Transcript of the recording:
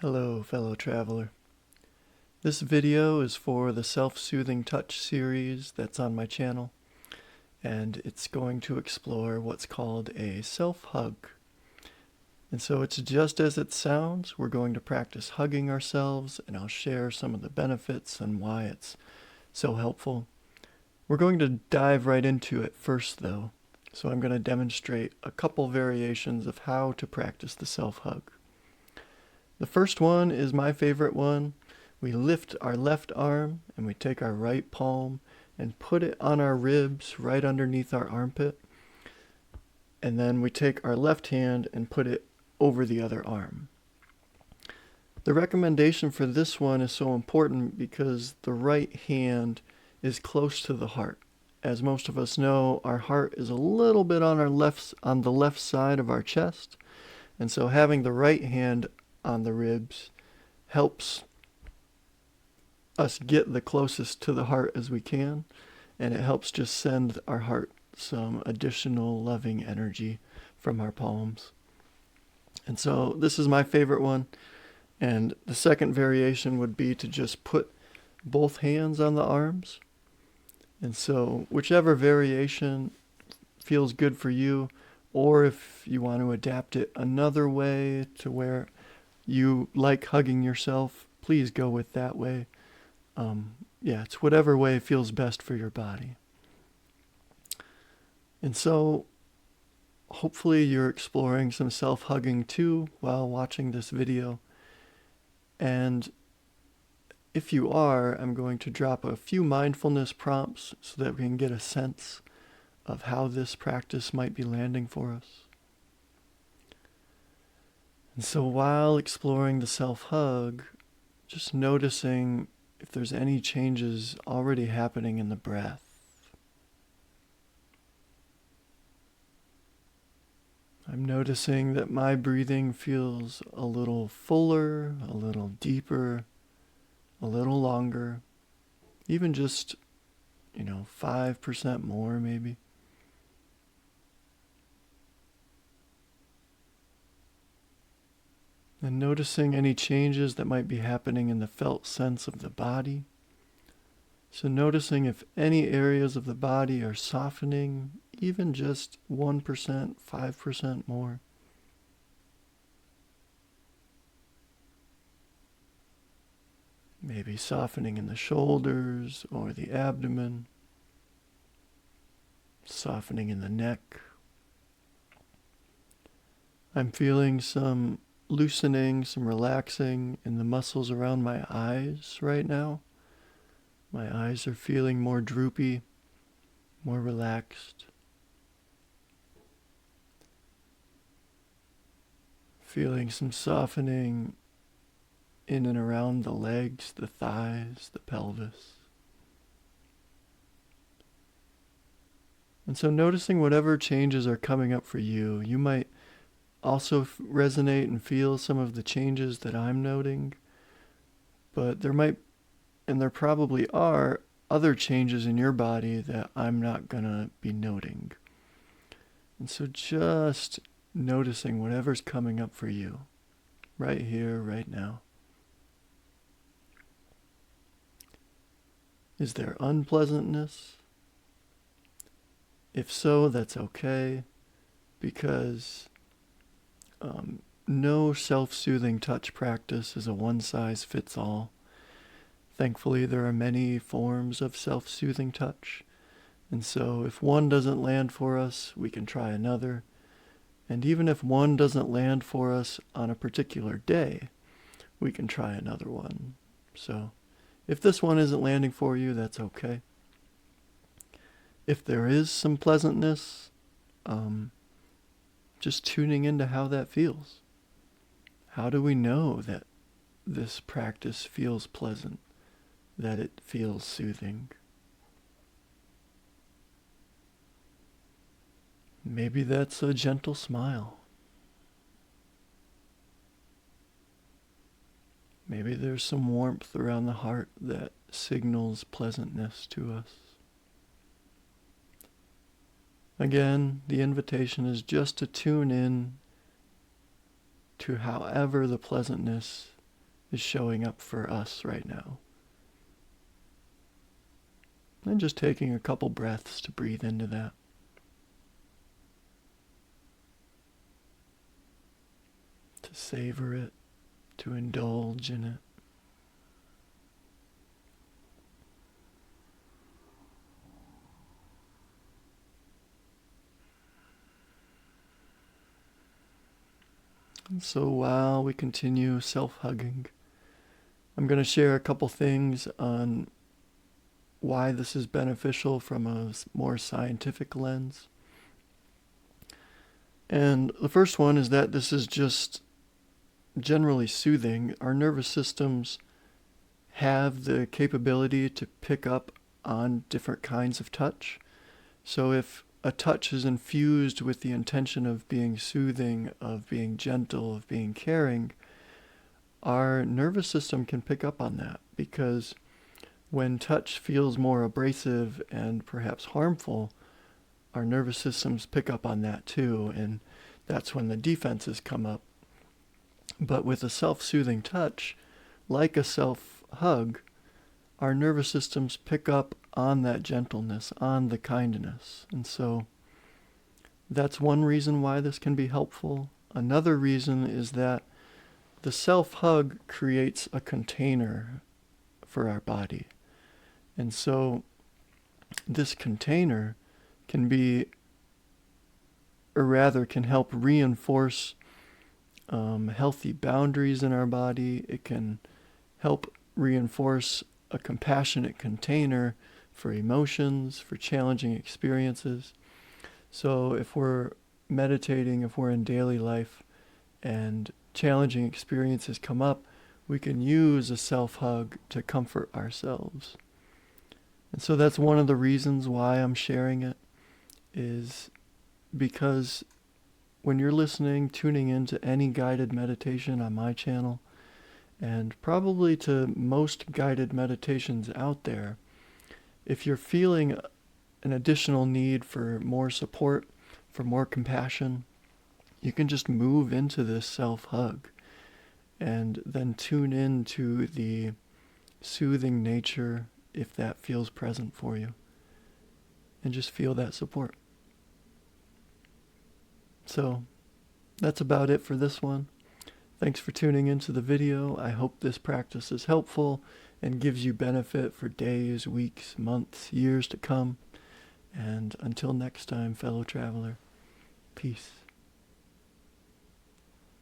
Hello, fellow traveler. This video is for the Self-Soothing Touch series that's on my channel, and it's going to explore what's called a self-hug. And so it's just as it sounds. We're going to practice hugging ourselves, and I'll share some of the benefits and why it's so helpful. We're going to dive right into it first, though. So I'm going to demonstrate a couple variations of how to practice the self-hug. The first one is my favorite one. We lift our left arm and we take our right palm and put it on our ribs right underneath our armpit. And then we take our left hand and put it over the other arm. The recommendation for this one is so important because the right hand is close to the heart. As most of us know, our heart is a little bit on the left side of our chest. And so having the right hand on the ribs helps us get the closest to the heart as we can, and it helps just send our heart some additional loving energy from our palms. And so this is my favorite one, and the second variation would be to just put both hands on the arms. And so whichever variation feels good for you, or if you want to adapt it another way to where you like hugging yourself, please go with that way. It's whatever way feels best for your body. And so hopefully you're exploring some self-hugging too while watching this video. And if you are, I'm going to drop a few mindfulness prompts so that we can get a sense of how this practice might be landing for us. And so while exploring the self-hug, just noticing if there's any changes already happening in the breath. I'm noticing that my breathing feels a little fuller, a little deeper, a little longer, even just, 5% more maybe. And noticing any changes that might be happening in the felt sense of the body. So noticing if any areas of the body are softening, even just 1%, 5% more. Maybe softening in the shoulders or the abdomen, softening in the neck. I'm feeling some loosening, some relaxing in the muscles around my eyes right now. My eyes are feeling more droopy, more relaxed. Feeling some softening in and around the legs, the thighs, the pelvis. And so noticing whatever changes are coming up for you, you might also resonate and feel some of the changes that I'm noting, but there probably are other changes in your body that I'm not gonna be noting. And so just noticing whatever's coming up for you, right here, right now. Is there unpleasantness? If so, that's okay, because no self-soothing touch practice is a one-size-fits-all. Thankfully, there are many forms of self-soothing touch. And so if one doesn't land for us, we can try another. And even if one doesn't land for us on a particular day, we can try another one. So if this one isn't landing for you, that's okay. If there is some pleasantness, just tuning into how that feels. How do we know that this practice feels pleasant, that it feels soothing? Maybe that's a gentle smile. Maybe there's some warmth around the heart that signals pleasantness to us. Again, the invitation is just to tune in to however the pleasantness is showing up for us right now. And just taking a couple breaths to breathe into that. To savor it, to indulge in it. And so while we continue self-hugging, I'm going to share a couple things on why this is beneficial from a more scientific lens. And the first one is that this is just generally soothing. Our nervous systems have the capability to pick up on different kinds of touch. So if a touch is infused with the intention of being soothing, of being gentle, of being caring, our nervous system can pick up on that, because when touch feels more abrasive and perhaps harmful, our nervous systems pick up on that too, and that's when the defenses come up. But with a self-soothing touch, like a self-hug, our nervous systems pick up on that gentleness, on the kindness. And so that's one reason why this can be helpful. Another reason is that the self-hug creates a container for our body. And so this container can be, or rather can help reinforce healthy boundaries in our body. It can help reinforce a compassionate container for emotions, for challenging experiences. So if we're meditating, if we're in daily life and challenging experiences come up, we can use a self-hug to comfort ourselves. And so that's one of the reasons why I'm sharing it, is because when you're listening, tuning into any guided meditation on my channel, and probably to most guided meditations out there, if you're feeling an additional need for more support, for more compassion, you can just move into this self-hug and then tune into the soothing nature, if that feels present for you, and just feel that support. So that's about it for this one. Thanks for tuning into the video. I hope this practice is helpful and gives you benefit for days, weeks, months, years to come. And until next time, fellow traveler, peace.